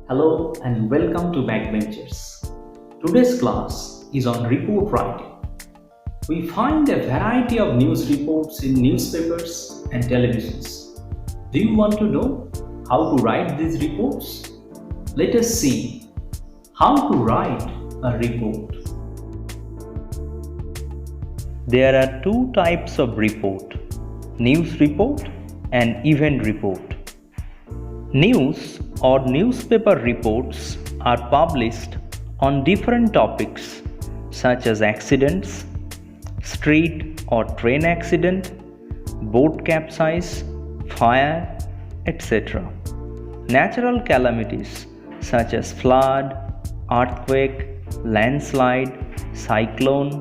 Hello and welcome to Backbenchers. Today's class is on report writing. We find a variety of news reports in newspapers and televisions. Do you want to know how to write these reports? Let us see how to write a report. There are two types of report: news report and event report. News or newspaper reports are published on different topics such as accidents, street or train accident, boat capsize, fire, etc. Natural calamities such as flood, earthquake, landslide, cyclone,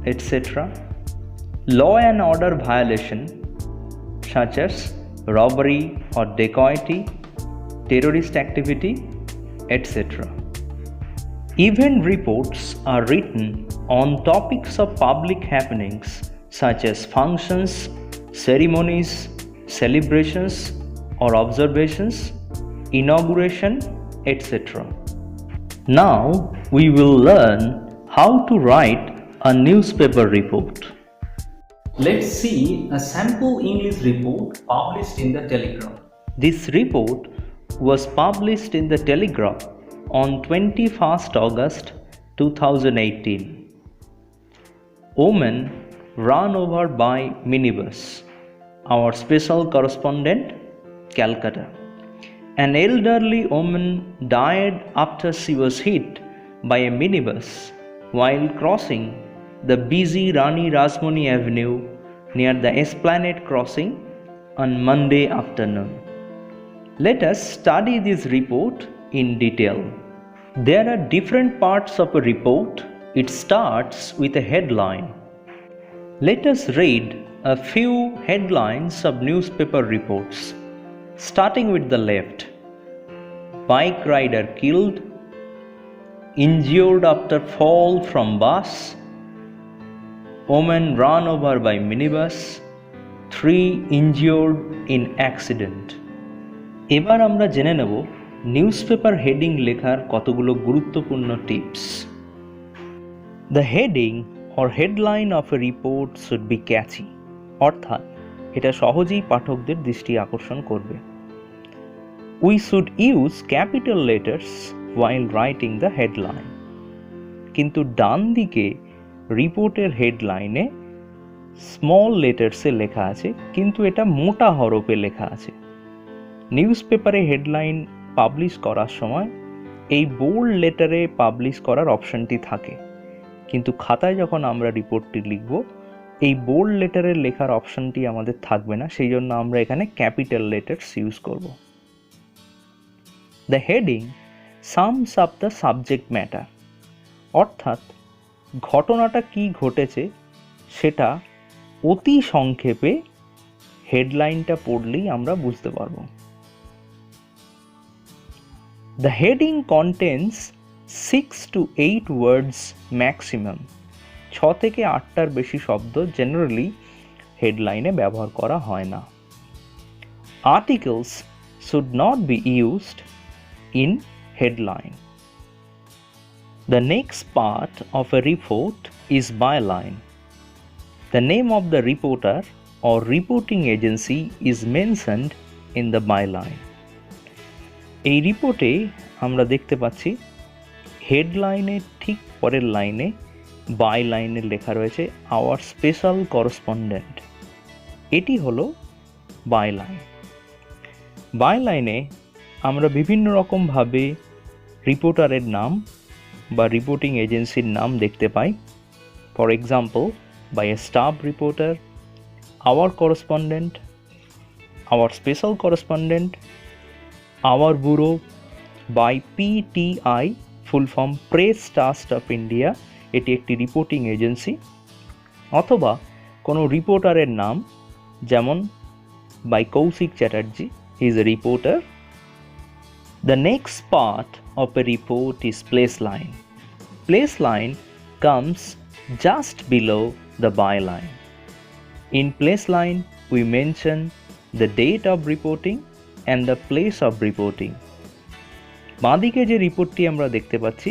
etc. Law and order violation such as robbery or dacoity, terrorist activity, etc. Event reports are written on topics of public happenings such as functions, ceremonies, celebrations or observations, inauguration, etc. Now we will learn how to write a newspaper report. Let's see a sample English report published in the Telegraph. This report was published in the Telegraph on 21st August 2018. Woman run over by minibus. Our special correspondent, Calcutta. An elderly woman died after she was hit by a minibus while crossing the busy Rani Rasmani Avenue near the Esplanade crossing on Monday afternoon. Let us study this report in detail. There are different parts of a report. It starts with a headline. Let us read a few headlines of newspaper reports. Starting with the left. Bike rider killed, injured after fall from bus, woman run over by minibus, 3 injured in accident. এবার আমরা জেনে নেব newspaper heading লেখার কতগুলো গুরুত্বপূর্ণ tips. The heading or headline of a report should be catchy, অর্থাৎ এটা সহজেই পাঠকদের দৃষ্টি আকর্ষণ করবে। We should use capital letters while writing the headline. কিন্তু ডান দিকে রিপোর্টের হেডলাইনে স্মল লেটার্সে লেখা আছে, কিন্তু এটা মোটা হরফে লেখা আছে। নিউজপেপারে হেডলাইন পাবলিশ করার সময় এই বোল্ড লেটারে পাবলিশ করার অপশনটি থাকে, কিন্তু খাতায় যখন আমরা রিপোর্টটি লিখব এই বোল্ড লেটারের লেখার অপশনটি আমাদের থাকবে না, সেই জন্য আমরা এখানে ক্যাপিটাল লেটার্স ইউজ করব। The heading sums up the subject matter, অর্থাৎ ঘটনাটা কি ঘটেছে সেটা অতি সংক্ষেপে হেডলাইনটা পড়লেই আমরা বুঝতে পারব। The heading contains 6 to 8 words maximum. 6 থেকে 8টার বেশি শব্দ জেনারেলি হেডলাইনে ব্যবহার করা হয় না। Articles should not be used in headline. The next part of a report is byline. The name of the reporter or reporting agency is mentioned in the byline. এই রিপোর্টে আমরা দেখতে পাচ্ছি হেডলাইনের ঠিক পরের লাইনে বাইলাইনে লেখা রয়েছে আওয়ার স্পেশাল করেসপন্ডেন্ট। এটি হলো বাইলাইন। বাইলাইনে আমরা বিভিন্ন রকমভাবে রিপোর্টারের নাম বা রিপোর্টিং এজেন্সির নাম দেখতে পাই। For example, by a staff reporter, our correspondent, our special correspondent, our bureau, by PTI full form press trust of India, এটি একটি রিপোর্টিং এজেন্সি। অথবা কোনো রিপোর্টারের নাম, যেমন by Koushik Chatterjee, he is a reporter. The next part of a report is place line. Place line comes just below the byline. In place line, we mention the date of reporting and the place of reporting. বাঁদিকে যে রিপোর্টটি আমরা দেখতে পাচ্ছি,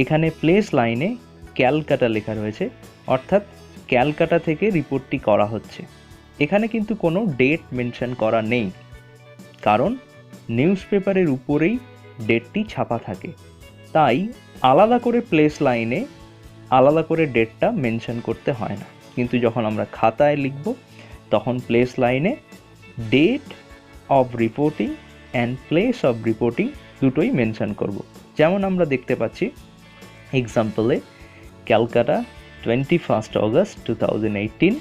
এখানে place লাইনে ক্যালকাটা লেখা রয়েছে, অর্থাৎ ক্যালকাটা থেকে রিপোর্টটি করা হচ্ছে। এখানে কিন্তু কোনো ডেট মেনশন করা নেই, কারণ নিউজ পেপারের উপরেই ডেটটি ছাপা থাকে, তাই আলাদা করে প্লেস লাইনে আলাদা করে ডেটটা মেনশন করতে হয় না। কিন্তু যখন আমরা খাতায় লিখব, তখন প্লেস লাইনে date of reporting and place of reporting দুটোই মেনশন করব। যেমন আমরা দেখতে পাচ্ছি এক্সাম্পলে, Calcutta 21st August 2018,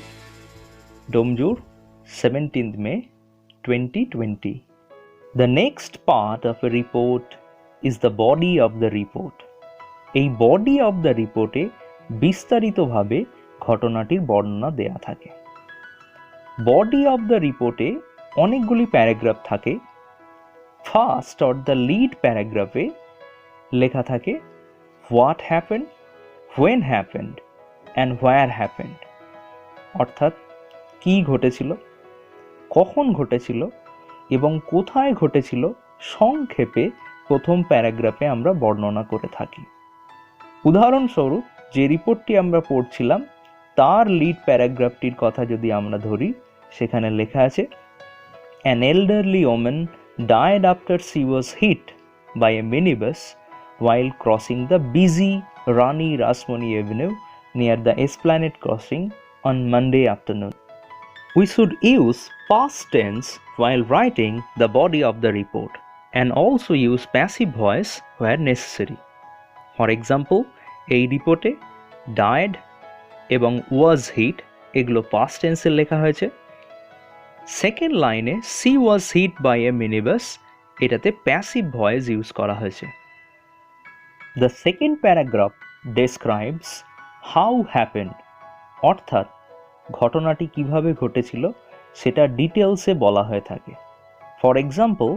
Domjur 17th May 2020. The next part of a report is the body of the report. এই বডি অফ দ্য রিপোর্টে বিস্তারিতভাবে ঘটনাটির বর্ণনা দেয়া থাকে। বডি অফ দ্য রিপোর্টে অনেকগুলি প্যারাগ্রাফ থাকে। ফার্স্ট অর দ্য লিড প্যারাগ্রাফে লেখা থাকে what happened, when happened and where happened, অর্থাৎ কী ঘটেছিল, কখন ঘটেছিল এবং কোথায় ঘটেছিল সংক্ষেপে প্রথম প্যারাগ্রাফে আমরা বর্ণনা করে থাকি। উদাহরণস্বরূপ যে রিপোর্টটি আমরা পড়ছিলাম তার লিড প্যারাগ্রাফটির কথা যদি আমরা ধরি, সেখানে লেখা আছে an elderly woman died after she was hit by a minibus while crossing the busy Rani Rasmani Avenue near the Esplanade Crossing on Monday afternoon. We should use past tense while writing the body of the report and also use passive voice where necessary. For example, এই রিপোর্টে died এবং was hit এগুলো past tense লেখা হয়েছে। Second লাইনে she was hit by a minibus, এটাতে passive voice use করা হয়েছে। The second paragraph describes how happened, অর্থাৎ ঘটনাটি কিভাবে ঘটেছিল সেটা ডিটেলসে বলা হয়ে থাকে। For example,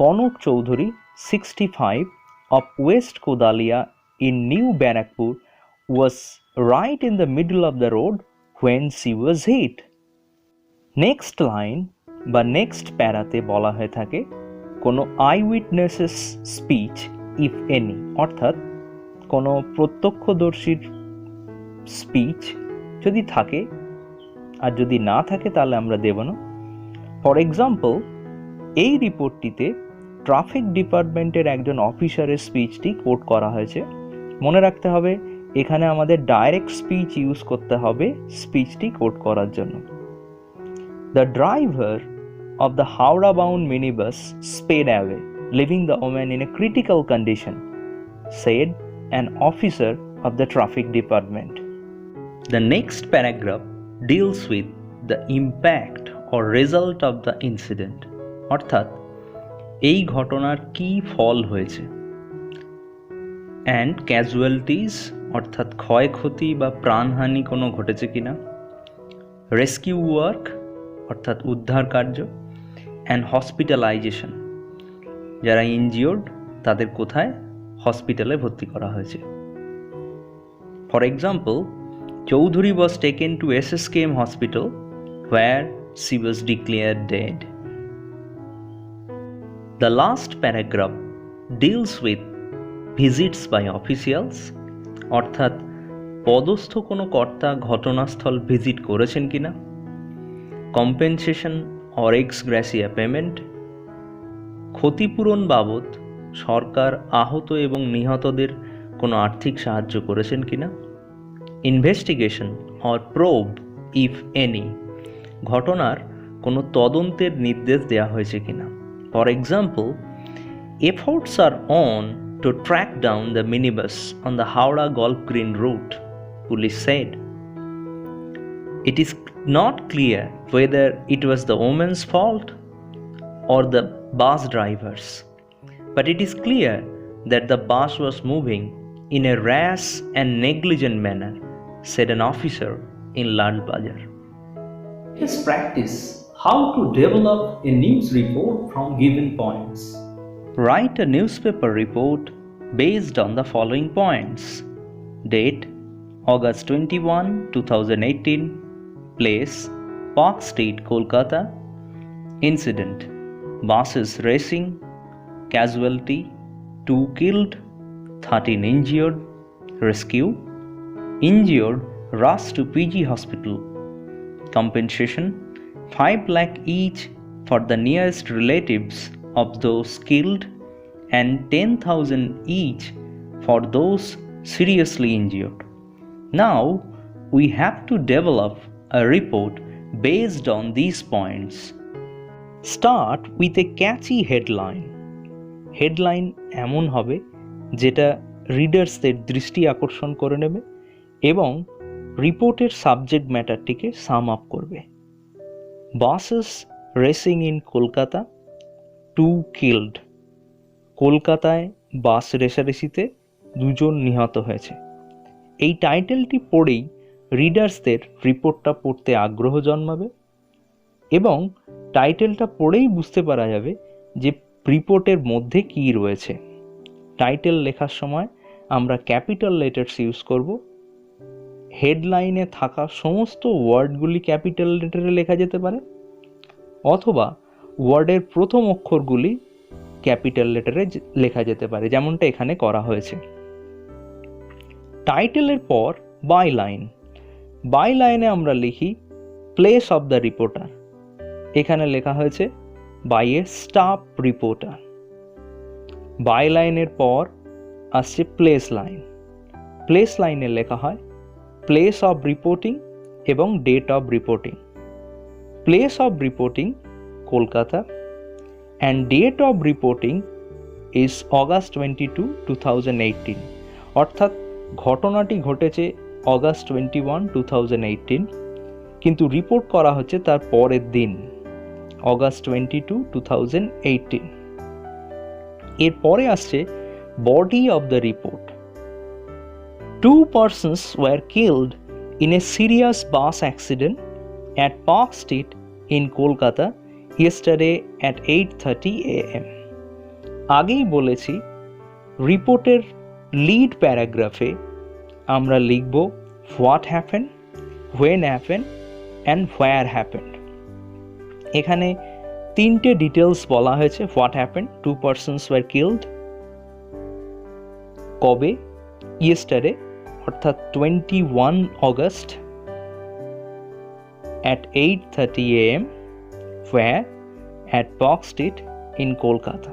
Kanak Chowdhury 65 of West Kodalia in New Barakpur was right in the middle of the road when she was hit. Next line বা নেক্সট প্যারাতে বলা হয়ে থাকে কোনো I witnesses speech if any, অর্থাৎ কোনো প্রত্যক্ষদর্শীর স্পিচ যদি থাকে, আর যদি না থাকে তাহলে আমরা দেব না। ফর এক্সাম্পল, এই রিপোর্টটিতে ট্রাফিক ডিপার্টমেন্টের একজন অফিসারের স্পিচটি কোট করা হয়েছে। মনে রাখতে হবে এখানে আমাদের ডাইরেক্ট স্পিচ ইউজ করতে হবে স্পিচটি কোট করার জন্য। The driver of the Howrah-bound minibus sped away, leaving the woman in a critical condition, said an officer of the traffic department. The next paragraph deals with the impact or result of the incident, অর্থাৎ এই ঘটনার কি ফল হয়েছে। and casualties, অর্থাৎ ক্ষয়ক্ষতি বা প্রাণহানি কোনো ঘটেছে কিনা। rescue work, অর্থাৎ উদ্ধার কার্য। অ্যান্ড হসপিটালাইজেশন, যারা ইনজিওর্ড তাদের কোথায় হসপিটালে ভর্তি করা হয়েছে। For example, Chowdhury was taken to SSKM hospital where she was declared dead. The last paragraph deals with visits by officials, অর্থাৎ পদস্থ কোনো কর্তা ঘটনাস্থল ভিজিট করেছেন কিনা। Compensation or ex gratia payment, ক্ষতিপূরণ বাবদ সরকার আহত এবং নিহতদের কোনো আর্থিক সাহায্য করেছেন কিনা। Investigation or probe if any, ঘটনার কোনো তদন্তের নির্দেশ দেওয়া হয়েছে কিনা। For example, efforts are on to track down the minibus on the Howrah golf green route, police said. It is not clear whether it was the woman's fault or the bus driver's, but it is clear that the bus was moving in a rash and negligent manner, said an officer in Lal Bazar. Let us practice how to develop a news report from given points. Write a newspaper report based on the following points. Date August 21, 2018. Place Park Street, Kolkata. Incident: buses racing. casualty, 2 killed, 13 injured, rescue, injured, rush to PG hospital, compensation, 5 lakh each for the nearest relatives of those killed and 10,000 each for those seriously injured. Now, we have to develop a report based on these points. Start with a catchy headline. Headline এমন হবে যেটা রিডার্সদের দৃষ্টি আকর্ষণ করে নেবে এবং রিপোর্টের subject ম্যাটারটিকে sum up করবে। Buses racing in Kolkata, 2 killed. কলকাতায় বাস রেষারেষিতে 2 জন নিহত হয়েছে। এই টাইটেলটি পড়েই রিডার্সদের রিপোর্টটা পড়তে আগ্রহ জন্মাবে এবং টাইটেলটা পড়েই বুঝতে পারা যাবে যে রিপোর্টের মধ্যে কী রয়েছে। টাইটেল লেখার সময় আমরা ক্যাপিটাল লেটার্স ইউজ করব। হেডলাইনে থাকা সমস্ত ওয়ার্ডগুলি ক্যাপিটাল লেটারে লেখা যেতে পারে অথবা ওয়ার্ডের প্রথম অক্ষরগুলি ক্যাপিটাল লেটারে লেখা যেতে পারে, যেমনটা এখানে করা হয়েছে। টাইটেলের পর বাই লাইন। বাই লাইনে আমরা লিখি প্লেস অফ দ্য রিপোর্টার। এখানে লেখা হয়েছে by a staff reporter. By লাইনের পর আসছে প্লেস লাইন। প্লেস লাইনে লেখা হয় প্লেস অফ রিপোর্টিং এবং date of reporting. Place of reporting Kolkata and date of reporting is August 22, 2018। অর্থাৎ ঘটনাটি ঘটেছে অগাস্ট 21, 2018, কিন্তু রিপোর্ট করা হচ্ছে তার পরের দিন অগাস্ট 22, 2018। এরপরে আসছে body of the report. 2 persons were killed in a serious bus accident at Park Street in Kolkata yesterday at 8:30 AM। আগেই বলেছি রিপোর্টের লিড প্যারাগ্রাফে আমরা লিখব what happen, when happen and where happened. এখানে 3টে ডিটেলস বলা হয়েছে। What happened, 2 persons were killed। কবে? ইয়েস্টারডে অর্থাৎ 21 August at 8:30 AM। where? at Park Street in Kolkata।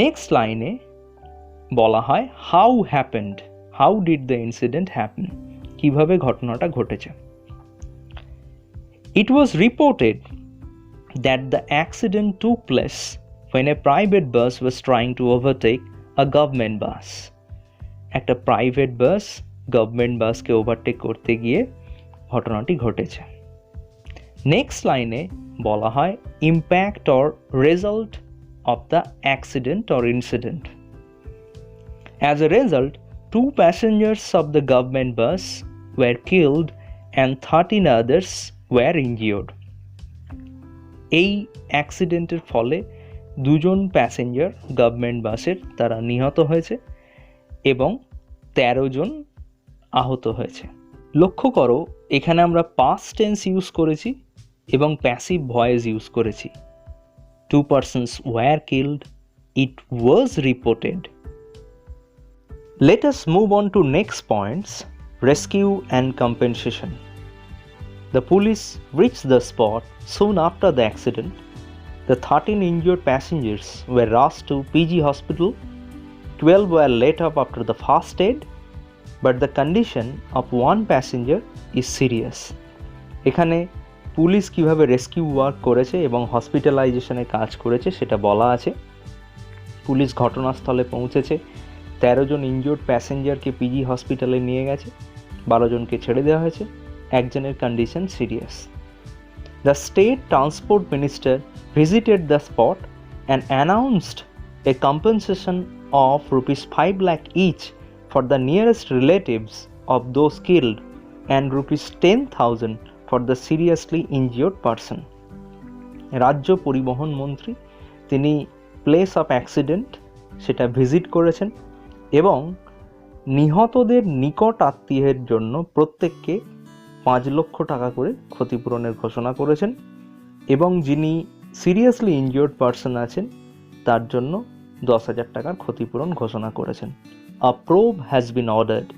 Next লাইনে বলা হয় how happened, how did the incident happen, কিভাবে ঘটনাটা ঘটেছে। It was reported that the accident took place when a private bus was trying to overtake a government bus। একটা private bus government বাসকে overtake করতে গিয়ে ঘটনাটি ঘটেছে। নেক্সট লাইনে বলা হয় impact or result of the accident or incident. As a result, 2 passengers of the government bus were killed and 13 others were injured। এই অ্যাক্সিডেন্টের ফলে 2 জন প্যাসেঞ্জার গভর্নমেন্ট বাসের তারা নিহত হয়েছে এবং 13 জন আহত হয়েছে। লক্ষ্য করো এখানে আমরা পাস্ট টেন্স ইউজ করেছি এবং প্যাসিভ ভয়েস ইউজ করেছি। 2 persons were killed, it was reported। Let us move on to next points, rescue and compensation. The police reached the spot soon after the accident. The 13 injured passengers were rushed to PG hospital. 12 were laid up after the first aid, but the condition of 1 passenger is serious। এখানে police কিভাবে rescue work করেছে এবং হসপিটালাইজেশনের কাজ করেছে সেটা বলা আছে। Police ঘটনাস্থলে পৌঁছেছে, 13 জন ইনজুর্ড প্যাসেঞ্জারকে পিজি হসপিটালে নিয়ে গেছে, 12 জনকে ছেড়ে দেওয়া হয়েছে, একজনের condition serious. The state transport minister visited the spot and announced A compensation of rupees 5 lakh each for the nearest relatives of those killed and rupees 10,000 for the seriously injured person। রাজ্য পরিবহন মন্ত্রী তিনি place of accident সেটা visit করেছেন এবং নিহতদের নিকট আত্মীয়ের জন্য প্রত্যেককে 5 লক্ষ টাকা করে ক্ষতিপূরণের ঘোষণা করেছেন এবং যিনি সিরিয়াসলি ইনজিওর্ড পারসন আছেন, তার জন্য 10,000 টাকার ক্ষতিপূরণ ঘোষণা করেছেন। আ প্রোব হ্যাজ বিন অর্ডার্ড,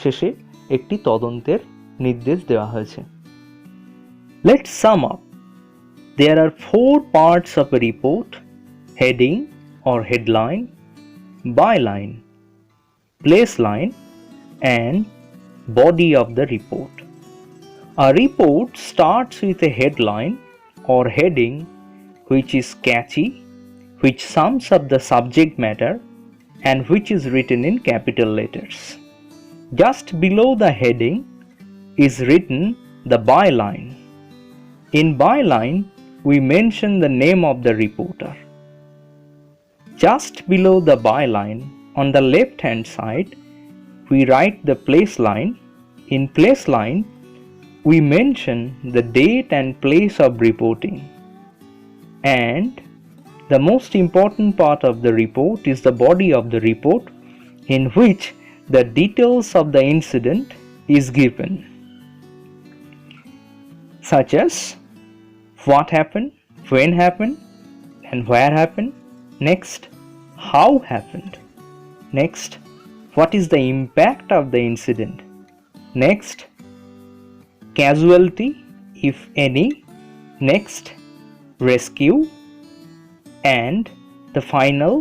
শেষে একটি তদন্তের নির্দেশ দেওয়া হয়েছে। Let's sum up. There are 4 parts of a report: heading or headline, byline, placeline, and body of the report. A report starts with a headline or heading which is catchy, which sums up the subject matter, and which is written in capital letters. Just below the heading is written the byline. In byline, we mention the name of the reporter. Just below the byline, on the left hand side, we write the placeline. In placeline, we mention the date and place of reporting. And the most important part of the report is the body of the report, in which the details of the incident is given, such as what happened, when happened, and where happened. Next, how happened. Next, what is the impact of the incident. Next, casualty, if any. Next, rescue. And the final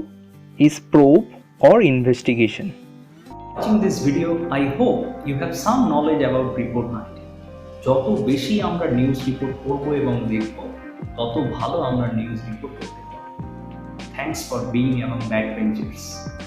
is probe or investigation. Watching this video, I hope you have some knowledge about report writing. যত বেশি আমরা news report করব এবং দেখব, তত ভালো আমরা news report করতে পারব। Thanks for being among ব্যাকবেঞ্চার্স।